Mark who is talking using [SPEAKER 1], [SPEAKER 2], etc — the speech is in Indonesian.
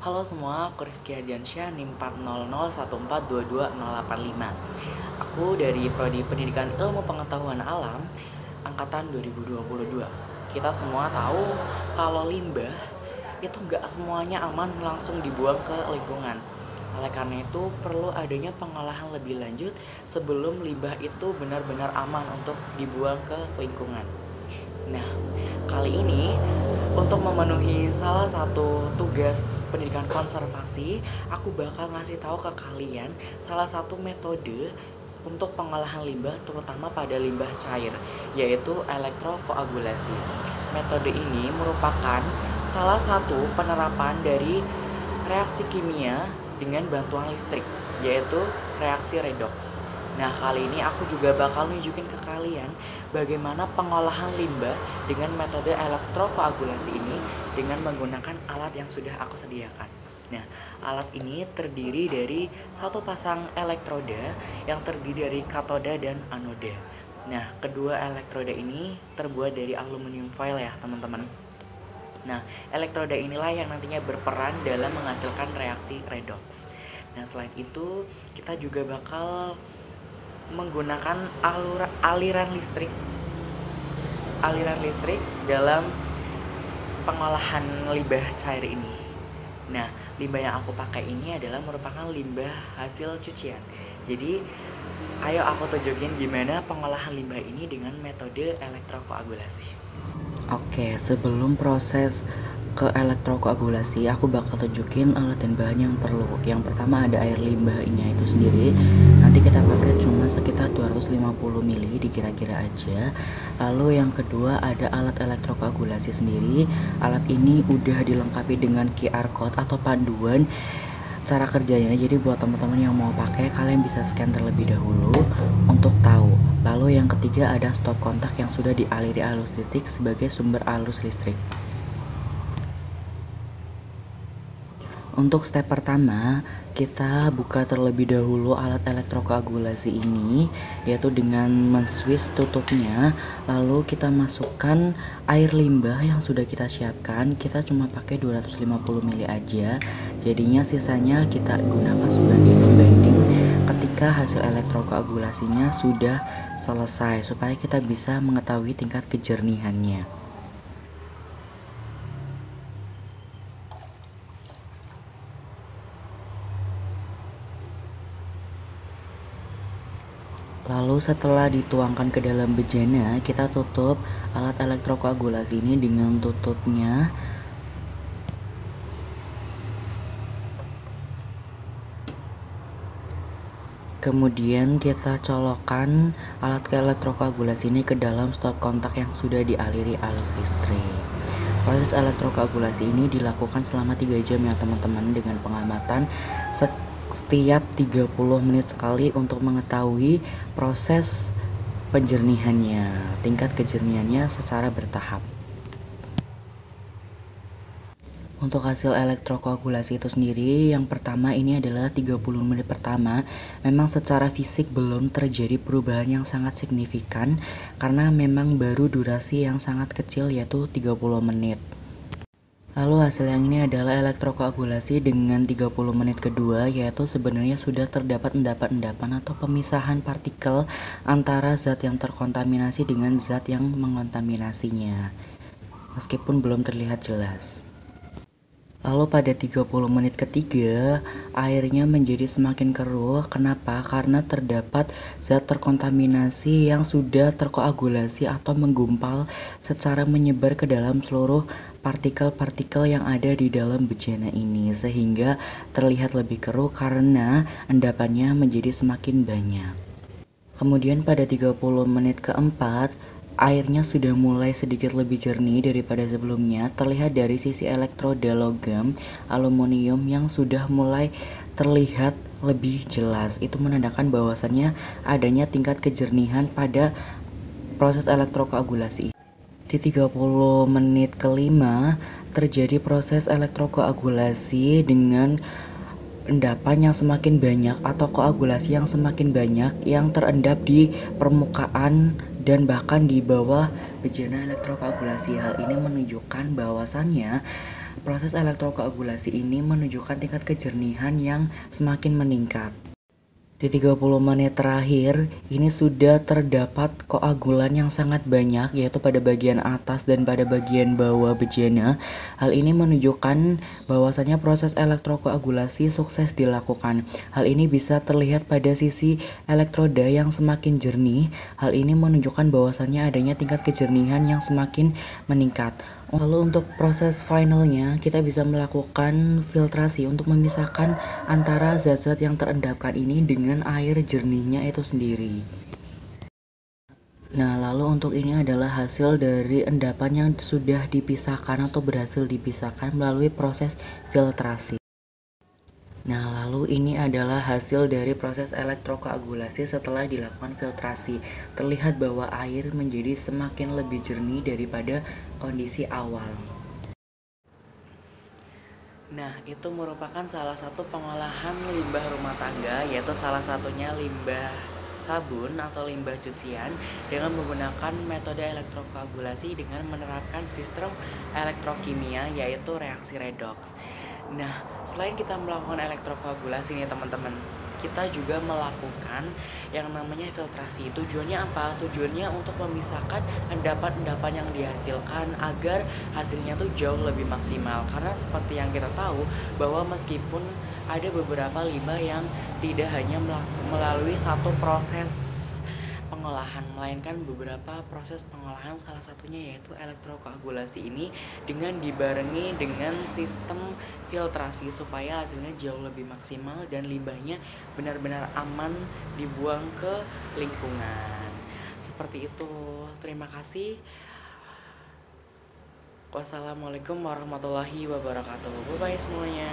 [SPEAKER 1] Halo semua, aku Rifki Hadiansyah, NIM 40014220085. Aku dari Prodi Pendidikan Ilmu Pengetahuan Alam, Angkatan 2022. Kita semua tahu kalau limbah itu nggak semuanya aman langsung dibuang ke lingkungan. Oleh karena itu, perlu adanya pengolahan lebih lanjut sebelum limbah itu benar-benar aman untuk dibuang ke lingkungan. Nah, kali ini untuk memenuhi salah satu tugas pendidikan konservasi, aku bakal ngasih tahu ke kalian salah satu metode untuk pengolahan limbah terutama pada limbah cair, yaitu elektrokoagulasi. Metode ini merupakan salah satu penerapan dari reaksi kimia dengan bantuan listrik, yaitu reaksi redoks. Nah, kali ini aku juga bakal nunjukin ke kalian bagaimana pengolahan limbah dengan metode elektrokoagulasi ini dengan menggunakan alat yang sudah aku sediakan. Nah, alat ini terdiri dari satu pasang elektroda yang terdiri dari katoda dan anoda. Nah, kedua elektroda ini terbuat dari aluminium foil ya, teman-teman. Nah, elektroda inilah yang nantinya berperan dalam menghasilkan reaksi redoks. Nah, selain itu, kita juga bakal menggunakan aliran listrik dalam pengolahan limbah cair ini. Nah, limbah yang aku pakai ini adalah merupakan limbah hasil cucian. Jadi, ayo aku tunjukin gimana pengolahan limbah ini dengan metode elektrokoagulasi. Oke, sebelum proses ke elektrokoagulasi, aku bakal tunjukin alat dan bahan yang perlu. Yang pertama ada air limbahnya itu sendiri. Nanti kita pakai cuma sekitar 250 ml dikira-kira aja. Lalu yang kedua ada alat elektrokoagulasi sendiri. Alat ini udah dilengkapi dengan QR code atau panduan cara kerjanya. Jadi buat teman-teman yang mau pakai, kalian bisa scan terlebih dahulu untuk tahu. Lalu yang ketiga ada stop kontak yang sudah dialiri arus listrik sebagai sumber arus listrik. Untuk step pertama, kita buka terlebih dahulu alat elektrokoagulasi ini, yaitu dengan men-switch tutupnya. Lalu kita masukkan air limbah yang sudah kita siapkan. Kita cuma pakai 250 ml aja. Jadinya sisanya kita gunakan sebagai pembanding ketika hasil elektrokoagulasinya sudah selesai, supaya kita bisa mengetahui tingkat kejernihannya. Lalu setelah dituangkan ke dalam bejana, kita tutup alat elektrokoagulasi ini dengan tutupnya. Kemudian kita colokkan alat elektrokoagulasi ini ke dalam stop kontak yang sudah dialiri arus listrik. Proses elektrokoagulasi ini dilakukan selama 3 jam ya teman-teman, dengan pengamatan setiap 30 menit sekali untuk mengetahui proses penjernihannya, tingkat kejernihannya secara bertahap. Untuk hasil elektrokoagulasi itu sendiri, yang pertama ini adalah 30 menit pertama. Memang secara fisik belum terjadi perubahan yang sangat signifikan karena memang baru durasi yang sangat kecil, yaitu 30 menit. Lalu hasil yang ini adalah elektrokoagulasi dengan 30 menit kedua, yaitu sebenarnya sudah terdapat endapan-endapan atau pemisahan partikel antara zat yang terkontaminasi dengan zat yang mengontaminasinya, meskipun belum terlihat jelas. Lalu pada 30 menit ketiga, airnya menjadi semakin keruh. Kenapa? Karena terdapat zat terkontaminasi yang sudah terkoagulasi atau menggumpal secara menyebar ke dalam seluruh partikel-partikel yang ada di dalam bejana ini, sehingga terlihat lebih keruh karena endapannya menjadi semakin banyak. Kemudian pada 30 menit keempat, airnya sudah mulai sedikit lebih jernih daripada sebelumnya. Terlihat dari sisi elektroda logam aluminium yang sudah mulai terlihat lebih jelas. Itu menandakan bahwasannya adanya tingkat kejernihan pada proses elektrokoagulasi. Di 30 menit kelima terjadi proses elektrokoagulasi dengan endapan yang semakin banyak atau koagulasi yang semakin banyak yang terendap di permukaan dan bahkan di bawah bejana elektrokoagulasi. Hal ini menunjukkan bahwasannya proses elektrokoagulasi ini menunjukkan tingkat kejernihan yang semakin meningkat. Di 30 menit terakhir, ini sudah terdapat koagulan yang sangat banyak, yaitu pada bagian atas dan pada bagian bawah bejana. Hal ini menunjukkan bahwasannya proses elektrokoagulasi sukses dilakukan. Hal ini bisa terlihat pada sisi elektroda yang semakin jernih. Hal ini menunjukkan bahwasannya adanya tingkat kejernihan yang semakin meningkat. Lalu untuk proses finalnya, kita bisa melakukan filtrasi untuk memisahkan antara zat-zat yang terendapkan ini dengan air jernihnya itu sendiri. Nah, lalu untuk ini adalah hasil dari endapan yang sudah dipisahkan atau berhasil dipisahkan melalui proses filtrasi. Nah, lalu ini adalah hasil dari proses elektrokoagulasi setelah dilakukan filtrasi. Terlihat bahwa air menjadi semakin lebih jernih daripada kondisi awal. Nah, itu merupakan salah satu pengolahan limbah rumah tangga, yaitu salah satunya limbah sabun atau limbah cucian dengan menggunakan metode elektrokoagulasi dengan menerapkan sistem elektrokimia, yaitu reaksi redoks. Nah, selain kita melakukan elektrokoagulasi nih teman-teman, kita juga melakukan yang namanya filtrasi. Tujuannya apa? Tujuannya untuk memisahkan endapan-endapan yang dihasilkan agar hasilnya tuh jauh lebih maksimal. Karena seperti yang kita tahu bahwa meskipun ada beberapa limbah yang tidak hanya melalui satu proses pengolahan, melainkan beberapa proses pengolahan, salah satunya yaitu elektrokoagulasi ini dengan dibarengi dengan sistem filtrasi supaya hasilnya jauh lebih maksimal dan limbahnya benar-benar aman dibuang ke lingkungan. Seperti itu. Terima kasih. Wassalamualaikum warahmatullahi wabarakatuh. Bye bye semuanya.